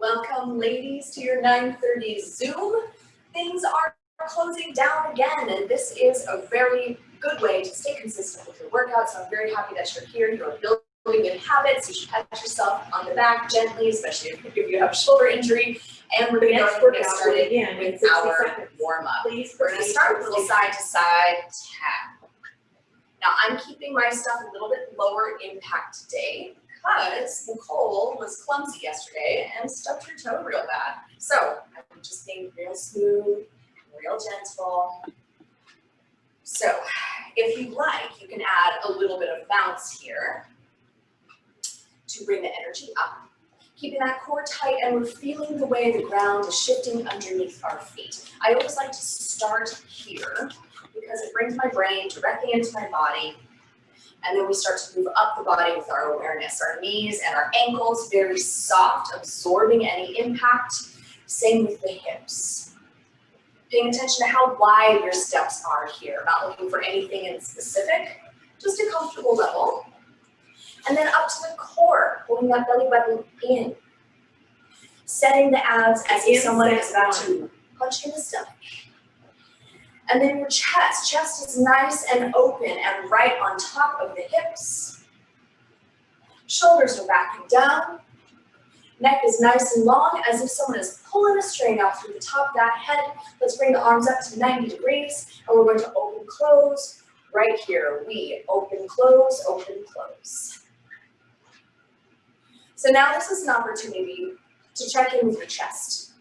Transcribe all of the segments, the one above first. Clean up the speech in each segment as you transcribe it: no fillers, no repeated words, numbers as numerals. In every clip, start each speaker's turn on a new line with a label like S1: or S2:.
S1: Welcome, ladies, to your 9:30 Zoom. Things are closing down again, and this is a very good way to stay consistent with your workout. So I'm very happy that you're here. You're building good habits. You should pat yourself on the back gently, especially if you have a shoulder injury. And we're going to get started with our warm-up. We're going to start with a little side-to-side tap. Now, I'm keeping my stuff a little bit lower impact today because Nicole was clumsy yesterday and stubbed her toe real bad. So I'm just being real smooth, real gentle. So if you like, you can add a little bit of bounce here to bring the energy up. Keeping that core tight, and we're feeling the way the ground is shifting underneath our feet. I always like to start here because it brings my brain directly into my body, and then we start to move up the body with our awareness. Our knees and our ankles, very soft, absorbing any impact. Same with the hips. Paying attention to how wide your steps are here, not looking for anything in specific, just a comfortable level. And then up to the core, holding that belly button in. Setting the abs as if someone is about to punch in the stomach. And then your chest. Chest is nice and open and right on top of the hips. Shoulders are back and down. Neck is nice and long, as if someone is pulling a string out through the top of that head. Let's bring the arms up to 90 degrees, and we're going to open, close. Right here, we open, close, open, close. So now this is an opportunity to check in with your chest.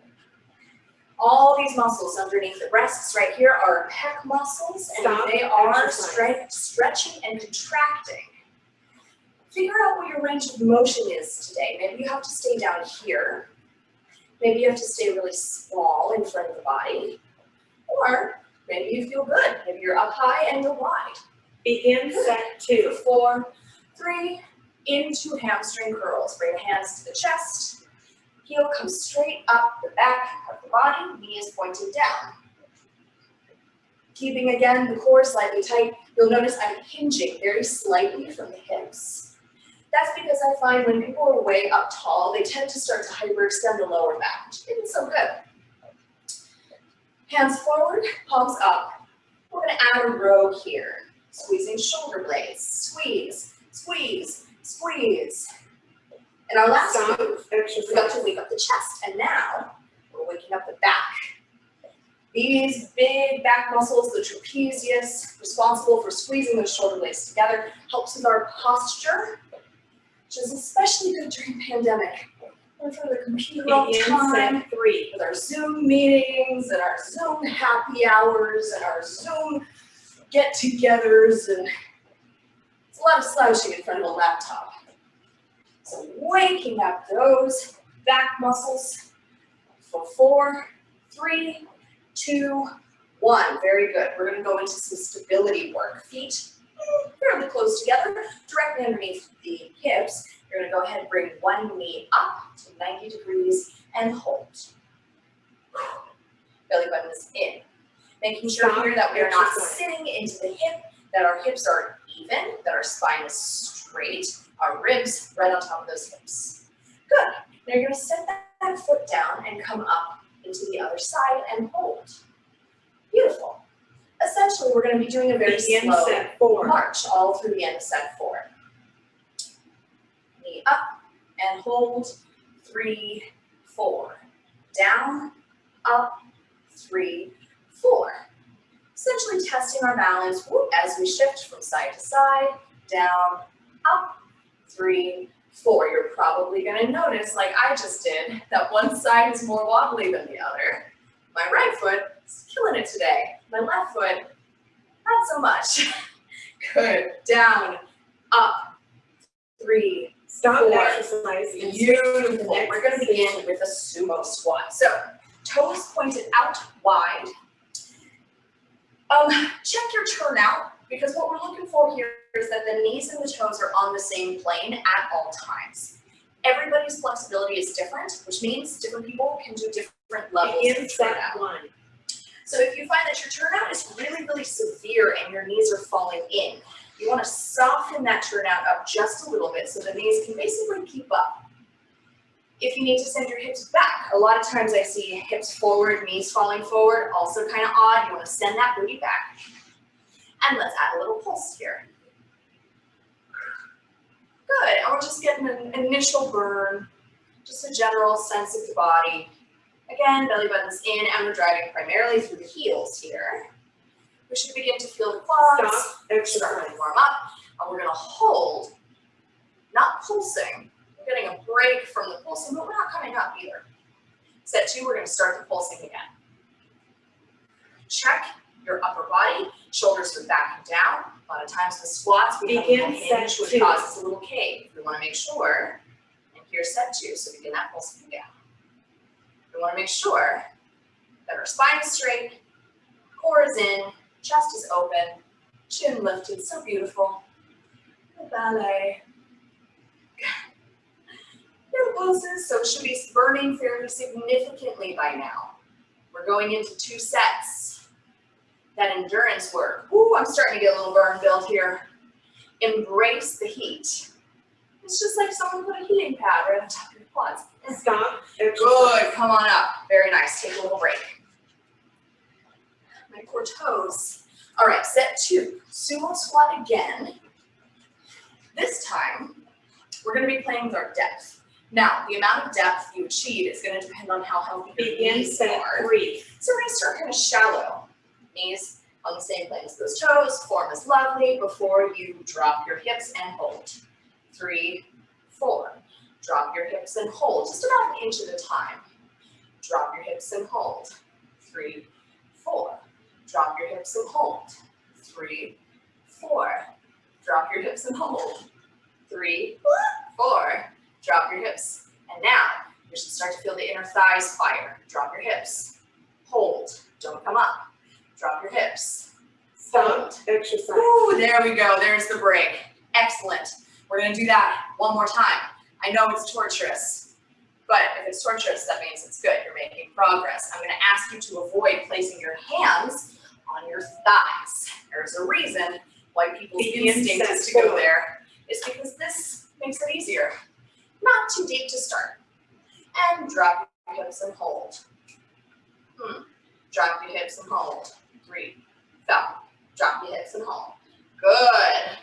S1: All these muscles underneath the breasts right here are pec muscles, and they are stretching and contracting. Figure out what your range of motion is today. Maybe you have to stay down here. Maybe you have to stay really small in front of the body. Or maybe you feel good. Maybe you're up high and you're wide.
S2: Begin set 2.
S1: 4, 3, into hamstring curls. Bring the hands to the chest. Heel comes straight up the back of the body. Knee is pointing down. Keeping, again, the core slightly tight. You'll notice I'm hinging very slightly from the hips. That's because I find when people are way up tall, they tend to start to hyperextend the lower back, which isn't so good. Hands forward, palms up. We're going to add a row here. Squeezing shoulder blades. Squeeze, squeeze, squeeze. And our last move, we got to wake up the chest. And now we're waking up the back. These big back muscles, the trapezius, responsible for squeezing those shoulder blades together, helps with our posture, which is especially good during pandemic. We're in front of the computer all the time, with our Zoom meetings and our Zoom happy hours and our Zoom get-togethers, and it's a lot of slouching in front of a laptop. So waking up those back muscles for 4, 3, 2, 1. Very good. We're going to go into some stability work. Feet fairly close together, directly underneath the hips. You're going to go ahead and bring one knee up to 90 degrees and hold. Belly button is in. Making sure here that we are not sitting into the hip, that our hips are even, that our spine is straight, our ribs right on top of those hips. Good. Now you're going to set that foot down and come up into the other side and hold. Beautiful. Essentially, we're going to be doing a very slow march all through the end of set 4. Knee up and hold. 3, 4. Down, up, 3, 4. Essentially testing our balance as we shift from side to side, down, up, 3, 4. You're probably going to notice, like I just did, that one side is more wobbly than the other. My right foot is killing it today. My left foot, not so much. Good. Down, up, 3,
S2: Stop
S1: 4.
S2: exercising.
S1: Beautiful. We're going to begin with a sumo squat. So toes pointed out wide. Check your turnout, because what we're looking for here is that the knees and the toes are on the same plane at all times. Everybody's flexibility is different, which means different people can do different levels of turnout. So if you find that your turnout is really, really severe and your knees are falling in, you want to soften that turnout up just a little bit so the knees can basically keep up. If you need to send your hips back, a lot of times I see hips forward, knees falling forward, also kind of odd. You want to send that booty back. And let's add a little pulse here. Good, and we're just getting an initial burn, just a general sense of the body. Again, belly button's in, and we're driving primarily through the heels here. We should begin to feel the quads.
S2: Stop,
S1: Start to warm up, and we're gonna hold, not pulsing. We're getting a break from the pulsing, but we're not coming up either. Set 2, we're gonna start the pulsing again. Check your upper body, shoulders are back and down. A lot of times the squats, we have a little hinge, which causes a little cave. We wanna make sure, and here's set 2, so begin that pulsing again. We wanna make sure that our spine is straight, core is in, chest is open, chin lifted, so beautiful. The ballet. No pulses, so it should be burning fairly significantly by now. We're going into 2 sets. That endurance work. Ooh, I'm starting to get a little burn build here. Embrace the heat. It's just like someone put a heating pad right on top of your quads.
S2: Stop.
S1: Good, come on up. Very nice, take a little break. My poor toes. All right, set 2, sumo squat again. This time, we're gonna be playing with our depth. Now, the amount of depth you achieve is gonna depend on how healthy your knees
S2: set
S1: are.
S2: 3.
S1: So we're gonna start kind of shallow. Knees on the same plane as those toes, form is lovely before you drop your hips and hold. 3, 4. Drop your hips and hold, just about an inch at a time. Drop your hips and hold. 3, 4. Drop your hips and hold. 3, 4. Drop your hips and hold. 3, 4. Drop your hips. And now, you should start to feel the inner thighs fire. Drop your hips. Hold. Don't come up. Drop your hips.
S2: Stop, exercise.
S1: Ooh, there we go. There's the break. Excellent. We're going to do that one more time. I know it's torturous, but if it's torturous, that means it's good. You're making progress. I'm going to ask you to avoid placing your hands on your thighs. There's a reason why people's instinct is to go there. It's because this makes it easier. Not too deep to start. And drop your hips and hold. Drop your hips and hold. 3, fell. Drop your hips and hold. Good.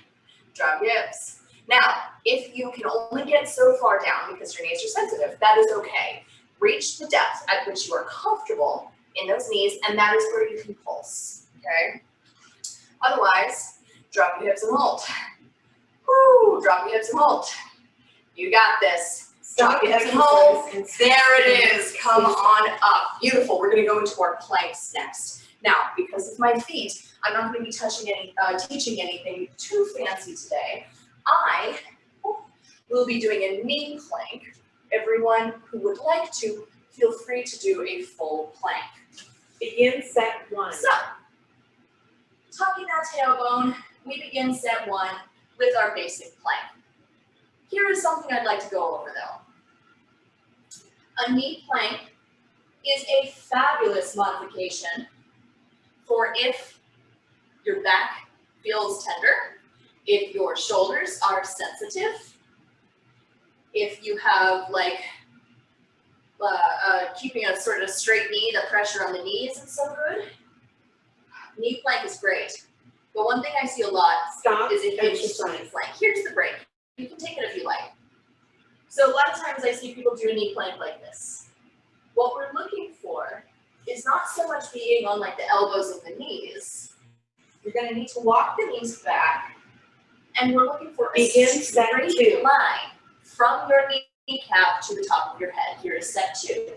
S1: Drop your hips. Now, if you can only get so far down because your knees are sensitive, that is okay. Reach the depth at which you are comfortable in those knees, and that is where you can pulse, okay? Otherwise, drop your hips and hold. Woo, drop your hips and hold. You got this. Drop your hips and hold. There it is. Come on up. Beautiful. We're going to go into our planks next. Now, because of my feet, I'm not going to be teaching anything too fancy today. I will be doing a knee plank. Everyone who would like to, feel free to do a full plank.
S2: Begin set 1.
S1: So, tucking that tailbone, we begin set 1 with our basic plank. Here is something I'd like to go over though. A knee plank is a fabulous modification for if your back feels tender, if your shoulders are sensitive, if you have like keeping a sort of straight knee, the pressure on the knee isn't so good. Knee plank is great. But one thing I see a lot is a hinged knee plank. Here's the break. You can take it if you like. So a lot of times I see people do a knee plank like this. What we're looking for is not so much being on like the elbows and the knees. You're going to need to walk the knees back, and we're looking for a straight line from your kneecap to the top of your head. Here is set 2.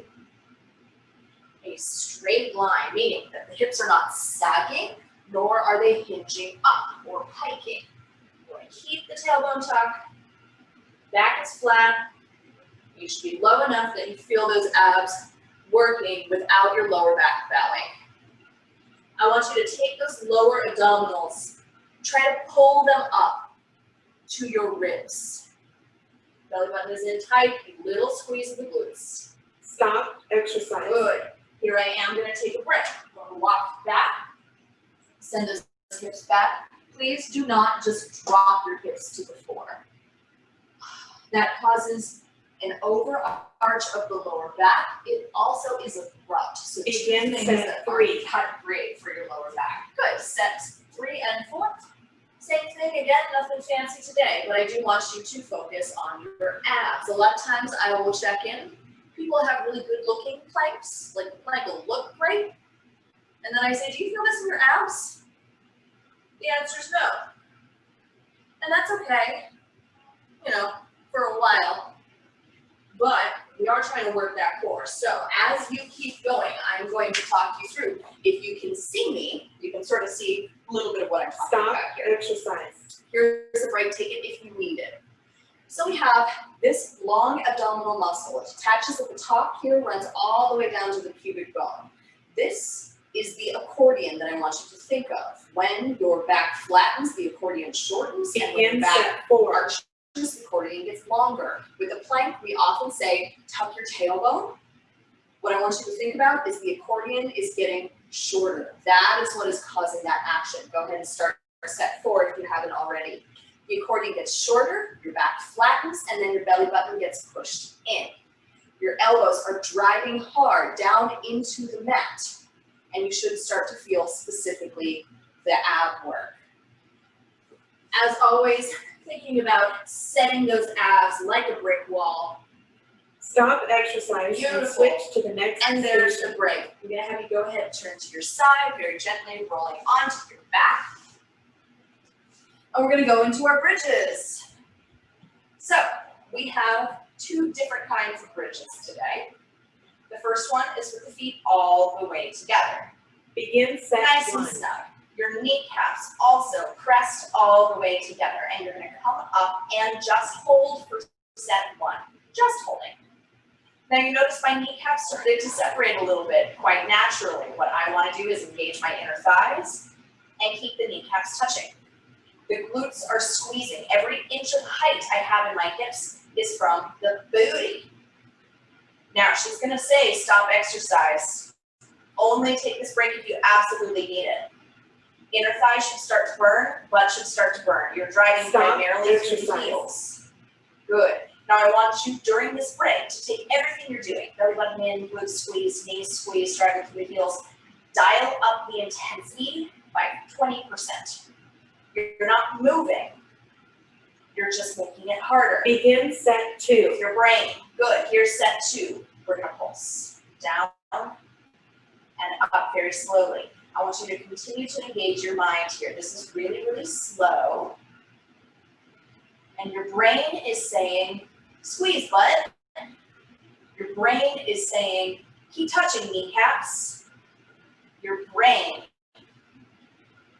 S1: A straight line, meaning that the hips are not sagging, nor are they hinging up or hiking. You want to keep the tailbone tucked, back is flat. You should be low enough that you feel those abs working without your lower back bowing. I want you to take those lower abdominals, try to pull them up to your ribs. Belly button is in tight, a little squeeze of the glutes.
S2: Stop, exercise.
S1: Good. Here I am going to take a breath. I'm going to walk back, send those hips back. Please do not just drop your hips to the floor. That causes an overarch of the lower back. It also is abrupt. So
S2: Begin
S1: two things
S2: set
S1: that
S2: 3.
S1: are cut great for your lower back. Good. Set 3 and 4. Same thing again, nothing fancy today, but I do want you to focus on your abs. A lot of times I will check in. People have really good looking planks, like the plank will look great. And then I say, do you feel this in your abs? The answer is no. And that's okay, you know, for a while. But we are trying to work that core. So as you keep going, I'm going to talk you through. If you can see me, you can sort of see a little bit of what I'm talking
S2: Stop
S1: about here.
S2: exercise.
S1: Here's a break ticket if you need it. So we have this long abdominal muscle. It attaches at the top here, runs all the way down to the pubic bone. This is the accordion that I want you to think of. When your back flattens, the accordion shortens, and when your
S2: Begin
S1: back
S2: set 4.
S1: arches, the accordion gets longer. With a plank, we often say, tuck your tailbone. What I want you to think about is the accordion is getting shorter. That is what is causing that action. Go ahead and start set 4 if you haven't already. The accordion gets shorter, your back flattens, and then your belly button gets pushed in. Your elbows are driving hard down into the mat, and you should start to feel specifically the ab work. As always, thinking about setting those abs like a brick wall.
S2: Stop exercise
S1: Beautiful.
S2: and switch to the next
S1: And there's
S2: position.
S1: the break. I'm gonna have you go ahead and turn to your side, very gently rolling onto your back. And we're gonna go into our bridges. So we have 2 different kinds of bridges today. The first one is with the feet all the way together.
S2: Begin set
S1: Nice
S2: 1.
S1: and snug. Your kneecaps also pressed all the way together, and you're gonna come up and just hold for set 1. Just holding. Now you notice my kneecaps started to separate a little bit quite naturally. What I want to do is engage my inner thighs and keep the kneecaps touching. The glutes are squeezing. Every inch of height I have in my hips is from the booty. Now she's going to say stop exercise. Only take this break if you absolutely need it. Inner thighs should start to burn, butt should start to burn. You're driving
S2: Stop
S1: primarily through the
S2: exercise.
S1: heels. Good. Now I want you during this break to take everything you're doing, belly button in, glutes squeeze, knees squeeze, driving through the heels, dial up the intensity by 20%. You're not moving, you're just making it harder.
S2: Begin set
S1: With
S2: 2.
S1: your brain, good, here's set 2. We're gonna pulse down and up very slowly. I want you to continue to engage your mind here. This is really, really slow. And your brain is saying, squeeze butt. Your brain is saying, keep touching kneecaps. Your brain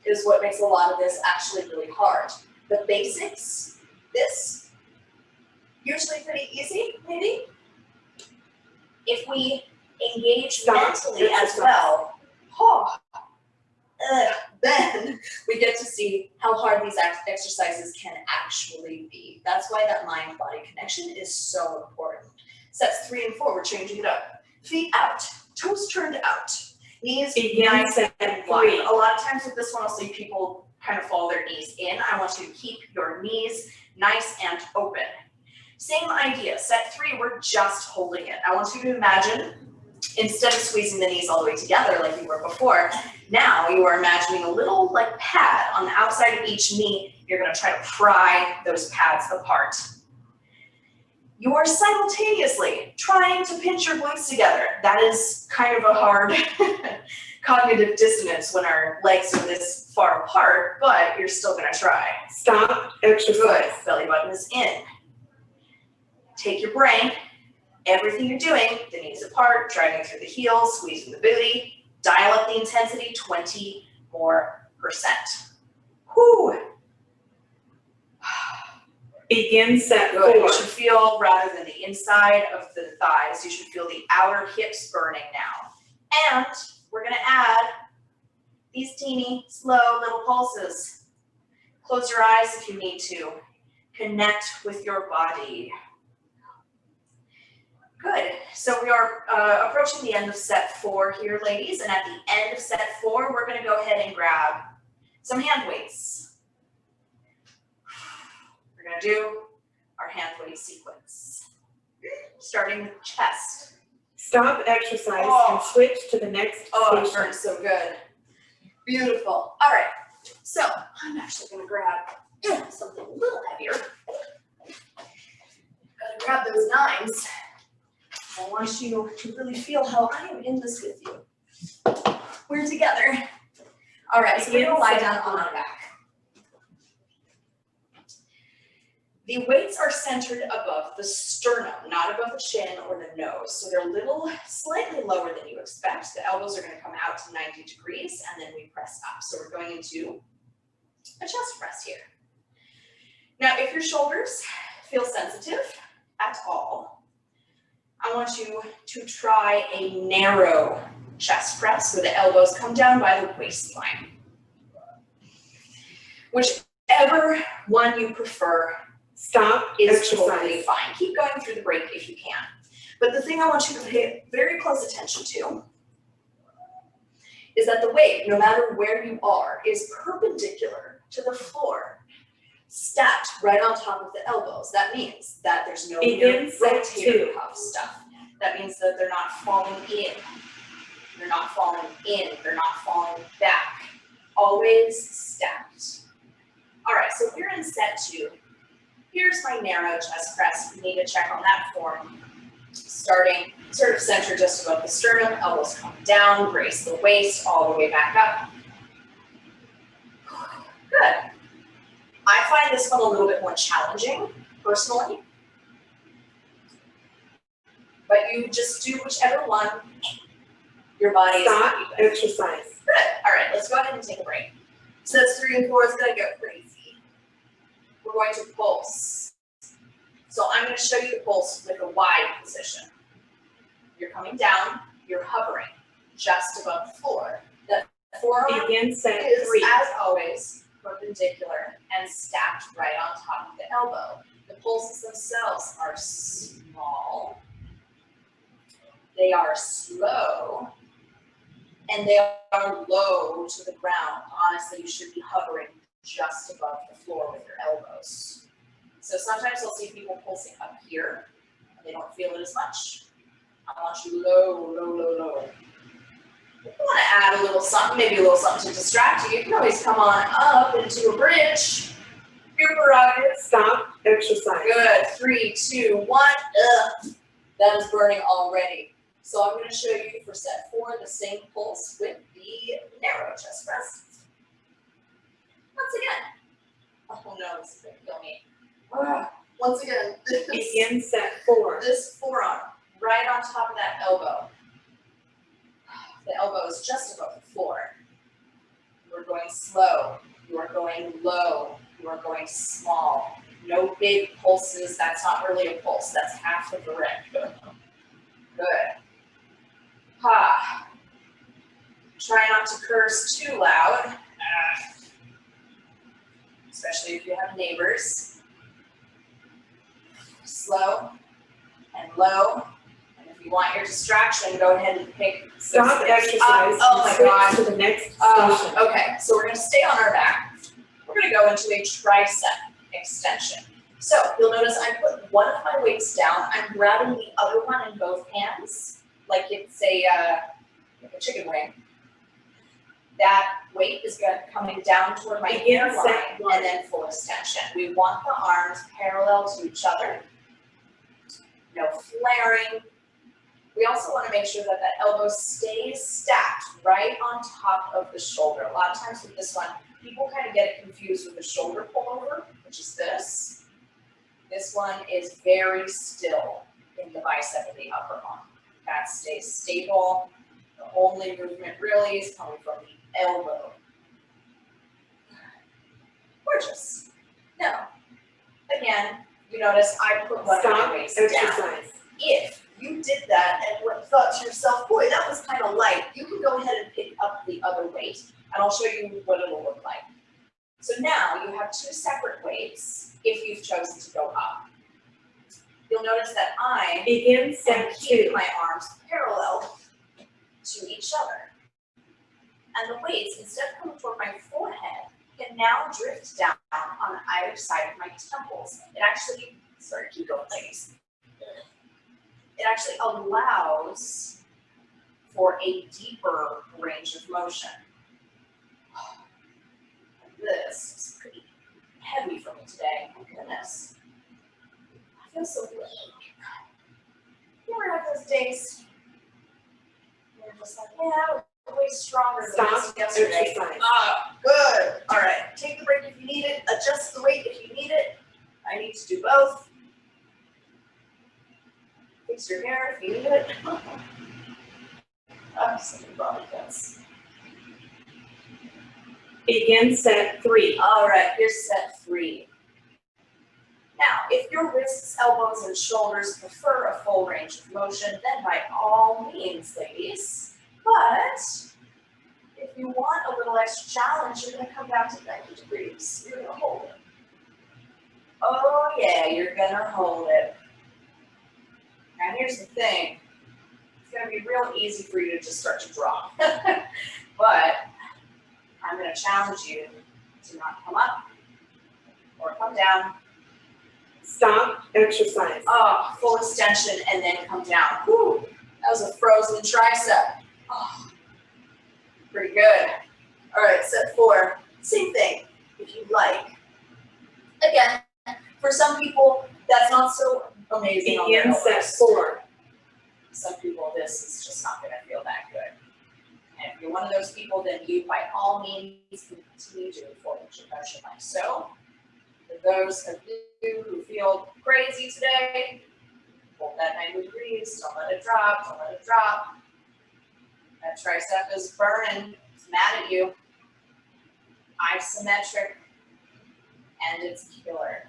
S1: is what makes a lot of this actually really hard. The basics, this, usually pretty easy, maybe. If we engage mentally as well, then we get to see how hard these exercises can actually be. That's why that mind-body connection is so important. Sets 3 and 4, we're changing it up. Feet out, toes turned out, knees
S2: Begin
S1: nice
S2: set
S1: and
S2: 3.
S1: wide. A lot of times with this one, I'll see people kind of fall their knees in. I want you to keep your knees nice and open. Same idea, set 3, we're just holding it. I want you to imagine, instead of squeezing the knees all the way together like you were before, now you are imagining a little like pad on the outside of each knee. You're gonna try to pry those pads apart. You are simultaneously trying to pinch your glutes together. That is kind of a hard cognitive dissonance when our legs are this far apart, but you're still gonna try.
S2: Stop exercise.
S1: Good, belly button is in. Take your brain, everything you're doing, the knees apart, driving through the heels, squeezing the booty, dial up the intensity 20 more %. Whew.
S2: Begin set
S1: Good.
S2: 4.
S1: You should feel, rather than the inside of the thighs, you should feel the outer hips burning now. And we're gonna add these teeny, slow little pulses. Close your eyes if you need to. Connect with your body. Good. So we are approaching the end of set 4 here, ladies. And at the end of set 4, we're going to go ahead and grab some hand weights. We're going to do our hand weight sequence. Starting with chest.
S2: Stop exercise and switch to the next
S1: Oh, it
S2: station.
S1: burns so good. Beautiful. All right. So I'm actually going to grab something a little heavier. Gotta grab those 9s. I want you to really feel how I am in this with you. We're together. All right, so we're gonna lie down on our back. The weights are centered above the sternum, not above the chin or the nose. So they're a little slightly lower than you expect. The elbows are gonna come out to 90 degrees and then we press up. So we're going into a chest press here. Now, if your shoulders feel sensitive at all, I want you to try a narrow chest press where the elbows come down by the waistline. Whichever one you prefer,
S2: Stop
S1: is
S2: exercise.
S1: totally fine. Keep going through the break if you can. But the thing I want you to pay very close attention to is that the weight, no matter where you are, is perpendicular to the floor, stacked right on top of the elbows. That means that there's no rotator cuff stuff. That means that they're not falling in. They're not falling in. They're not falling back. Always stacked. All right, so we're in set 2. Here's my narrow chest press. We need to check on that form. Starting sort of centered just above the sternum, elbows come down, brace the waist all the way back up. Good. I find this one a little bit more challenging, personally. But you just do whichever one your body is happy with.
S2: Exercise.
S1: Good. All right, let's go ahead and take a break. Sets 3 and 4 is gonna go crazy. We're going to pulse. So I'm going to show you the pulse with a wide position. You're coming down, you're hovering just above the floor. The forearm
S2: Begin set
S1: is,
S2: 3.
S1: as always, perpendicular and stacked right on top of the elbow. The pulses themselves are small, they are slow, and they are low to the ground. Honestly, you should be hovering just above the floor with your elbows. So sometimes I'll see people pulsing up here, and they don't feel it as much. I want you low, low, low, low. If you want to add a little something, maybe a little something to distract you, you can always come on up into a bridge. Your prerogative.
S2: Stop exercise.
S1: Good. 3, 2, 1. That is burning already. So I'm going to show you for set 4 the same pulse with the narrow chest press. Once again. Oh no, this is going to kill me. Once again.
S2: Begin set 4.
S1: This forearm right on top of that elbow. The elbow is just above the floor. You are going slow. You are going low. You are going small. No big pulses. That's not really a pulse. That's half of the rep. Good. Ha. Try not to curse too loud, especially if you have neighbors. Slow and low. And if you want your distraction, go ahead and pick.
S2: Stop exercise.
S1: Oh my
S2: switch
S1: God.
S2: to the next station.
S1: Okay, so we're going to stay on our back. We're going to go into a tricep extension. So you'll notice I put one of my weights down. I'm grabbing the other one in both hands, like it's like a chicken wing. That weight is coming down toward my hairline and then full extension. We want the arms parallel to each other. No flaring. We also want to make sure that that elbow stays stacked right on top of the shoulder. A lot of times with this one, people kind of get it confused with the shoulder pullover, which is this. This one is very still in the bicep of the upper arm. That stays stable. The only movement really is coming from the elbow. Gorgeous. Now, again, you notice I put one of my weights down. If you did that and thought to yourself, boy, that was kind of light, you can go ahead and pick up the other weight, and I'll show you what it'll look like. So now you have 2 separate weights if you've chosen to go up. You'll notice that I am keeping my arms parallel to each other. And the weights, instead of coming toward my forehead, can now drift down on either side of my temples. It actually, sorry, keep going, ladies. it actually allows for a deeper range of motion. This is pretty heavy for me today. Oh goodness. I feel so weak. You ever have those days where you're just like, yeah, I'm way stronger than
S2: Stop
S1: yesterday.
S2: exercise.
S1: Ah, good. All right, take the break if you need it. Adjust the weight if you need it. I need to do both. Fix your hair if you need it. Something wrong with this.
S2: Begin set 3.
S1: All right, here's set 3. Now, if your wrists, elbows, and shoulders prefer a full range of motion, then by all means, ladies. But if you want a little extra challenge, you're going to come down to 90 degrees. You're going to hold it. Oh yeah, you're going to hold it. Now here's the thing. It's going to be real easy for you to just start to drop. But I'm going to challenge you to not come up or come down.
S2: Stop exercise.
S1: Oh, full extension and then come down. Whew, that was a frozen tricep. Oh, pretty good. All right, set 4. Same thing, if you like. Again, for some people, that's not so amazing.
S2: Begin set 4.
S1: Some people, this is just not gonna feel that good. And if you're one of those people, then you, by all means, continue doing full range of motion like so. For those of you who feel crazy today, hold that 90 degrees, don't let it drop, don't let it drop. That tricep is burning, it's mad at you. Isometric, and it's killer.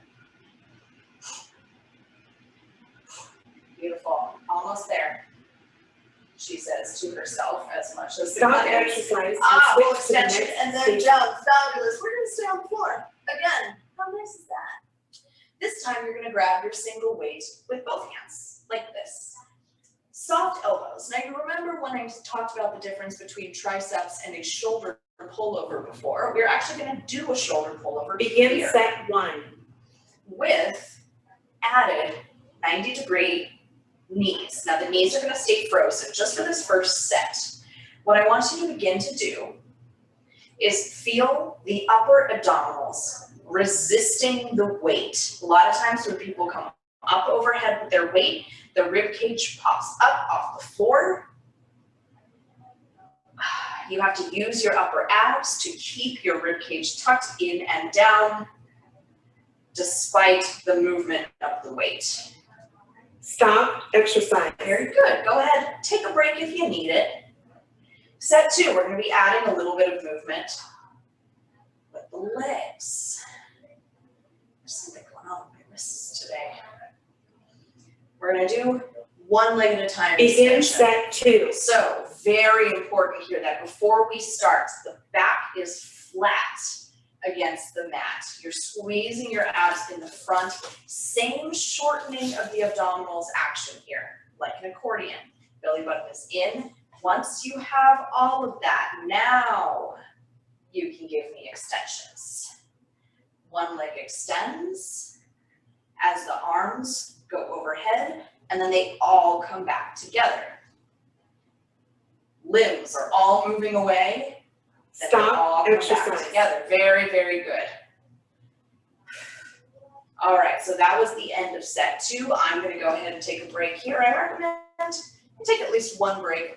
S1: Beautiful, almost there, she says to herself as much as
S2: Stop exercise.
S1: full
S2: And switch to the
S1: extension,
S2: next
S1: and then
S2: station.
S1: jump, fabulous. We're gonna stay on the floor. Again, how nice is that? This time you're gonna grab your single weight with both hands, like this. Soft elbows. Now you remember when I talked about the difference between triceps and a shoulder pullover before? We're actually gonna do a shoulder pullover
S2: Begin
S1: here
S2: set 1.
S1: with added 90-degree knees. Now the knees are gonna stay frozen just for this first set. What I want you to begin to do is feel the upper abdominals resisting the weight. A lot of times when people come up overhead with their weight, the rib cage pops up off the floor. You have to use your upper abs to keep your rib cage tucked in and down despite the movement of the weight.
S2: Stop exercise.
S1: Very good. Go ahead, take a break if you need it. Set 2, we're going to be adding a little bit of movement with the legs. There's something going on with my wrists today. We're going to do one leg at a time.
S2: Begin
S1: extension.
S2: set 2.
S1: So very important here that before we start, the back is flat against the mat. You're squeezing your abs in the front. Same shortening of the abdominals action here, like an accordion. Belly button is in. Once you have all of that, now you can give me extensions. One leg extends as the arms go overhead, and then they all come back together. Limbs are all moving away. Then they all
S2: Stop
S1: come
S2: exercise.
S1: back together. Very, very good. All right, so that was the end of set 2. I'm going to go ahead and take a break here. I recommend you take at least one break.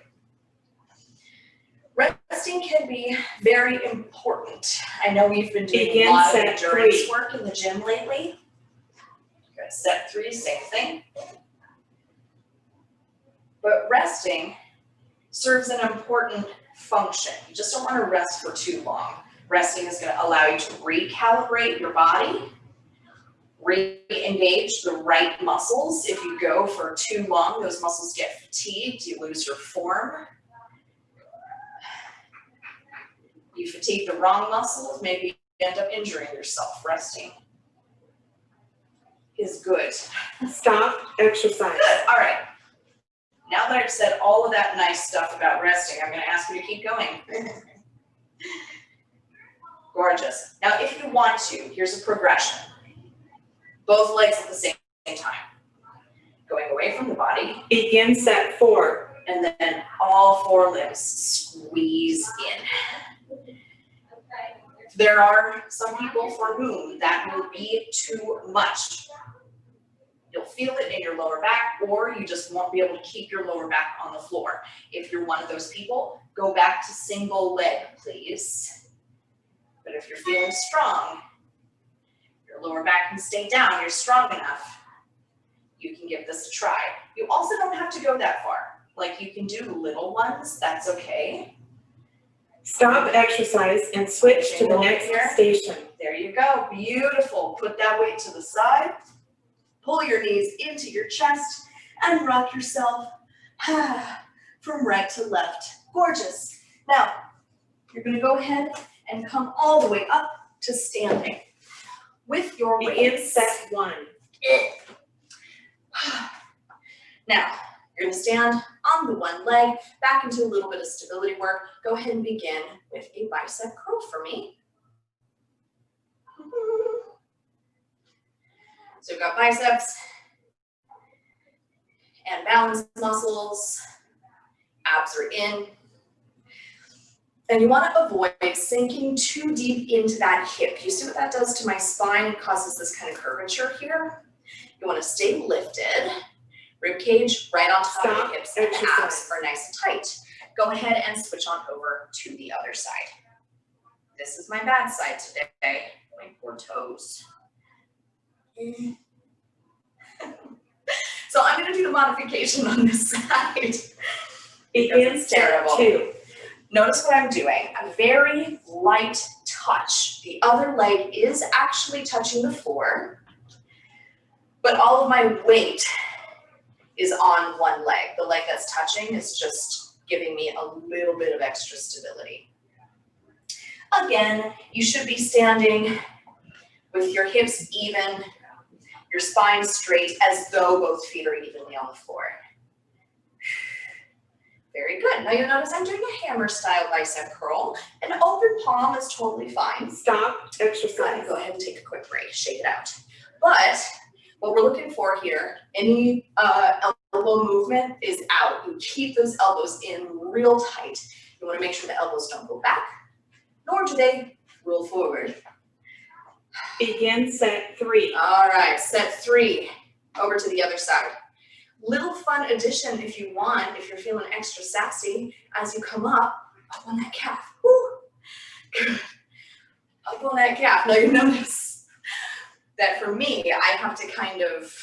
S1: Resting can be very important. I know we've been doing a lot of endurance work in the gym lately. Good. Set 3, same thing. But resting serves an important function. You just don't want to rest for too long. Resting is going to allow you to recalibrate your body, re-engage the right muscles. If you go for too long, those muscles get fatigued, you lose your form. You fatigue the wrong muscles, maybe you end up injuring yourself. Resting is good.
S2: Stop exercise.
S1: Good. All right. Now that I've said all of that nice stuff about resting, I'm going to ask you to keep going. Gorgeous. Now, if you want to, here's a progression. Both legs at the same time. going away from the body.
S2: Begin set 4.
S1: And then all 4 limbs squeeze in. There are some people for whom that will be too much. You'll feel it in your lower back, or you just won't be able to keep your lower back on the floor. If you're one of those people, go back to single leg, please. But if you're feeling strong, your lower back can stay down, you're strong enough, you can give this a try. You also don't have to go that far. Like, you can do little ones, that's okay.
S2: Stop exercise and switch to the next station.
S1: There you go, beautiful. Put that weight to the side, pull your knees into your chest, and rock yourself from right to left. Gorgeous. Now, you're gonna go ahead and come all the way up to standing with your
S2: Begin
S1: weights.
S2: set 1.
S1: Now, you're gonna stand on the one leg, back into a little bit of stability work. Go ahead and begin with a bicep curl for me. So we've got biceps and balance muscles, abs are in. And you want to avoid sinking too deep into that hip. You see what that does to my spine? It causes this kind of curvature here. You want to stay lifted. Rib cage right on top of the hips, and the abs are nice and tight. Go ahead and switch on over to the other side. This is my bad side today, my poor toes. So I'm gonna do the modification on this side.
S2: Begin set 2.
S1: Notice what I'm doing, a very light touch. The other leg is actually touching the floor, but all of my weight is on one leg. The leg that's touching is just giving me a little bit of extra stability. Again, you should be standing with your hips even, your spine straight, as though both feet are evenly on the floor. Very good. Now you'll notice I'm doing a hammer style bicep curl. An open palm is totally fine.
S2: Stop exercise.
S1: Go ahead and take a quick break, shake it out. But what we're looking for here, any elbow movement is out. You keep those elbows in real tight. You want to make sure the elbows don't go back, nor do they roll forward.
S2: Begin set 3.
S1: All right, set 3. Over to the other side. Little fun addition if you want, if you're feeling extra sassy, as you come up on that calf. Woo. Good. Up on that calf. Now you notice that for me, I have to kind of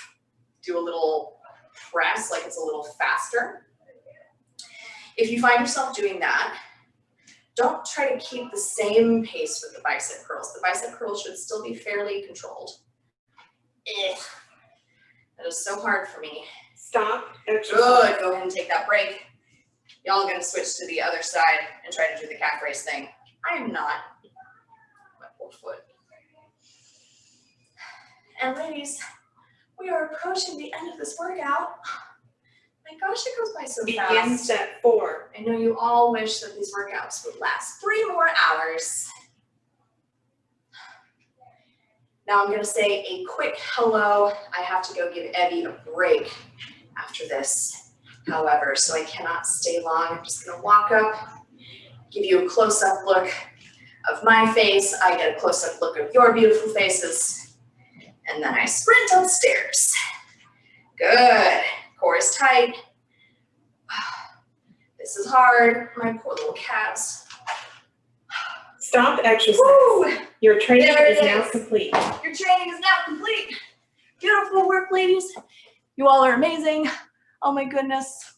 S1: do a little press, like it's a little faster. If you find yourself doing that, don't try to keep the same pace with the bicep curls. The bicep curls should still be fairly controlled. That is so hard for me.
S2: Stop exercise.
S1: Good, go ahead and take that break. Y'all are gonna switch to the other side and try to do the calf raise thing. I am not. My poor foot. And ladies, we are approaching the end of this workout. My gosh, it goes by so fast.
S2: Begin set 4.
S1: I know you all wish that these workouts would last 3 more hours. Now I'm gonna say a quick hello. I have to go give Evie a break after this, however, so I cannot stay long. I'm just gonna walk up, give you a close-up look of my face. I get a close-up look of your beautiful faces, and then I sprint upstairs. Good, core is tight. This is hard, my poor little calves.
S2: Stop exercise.
S1: Woo!
S2: Your training is now complete.
S1: Your training is now complete. Beautiful work, ladies. You all are amazing. Oh my goodness.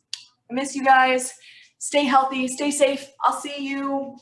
S1: I miss you guys. Stay healthy, stay safe. I'll see you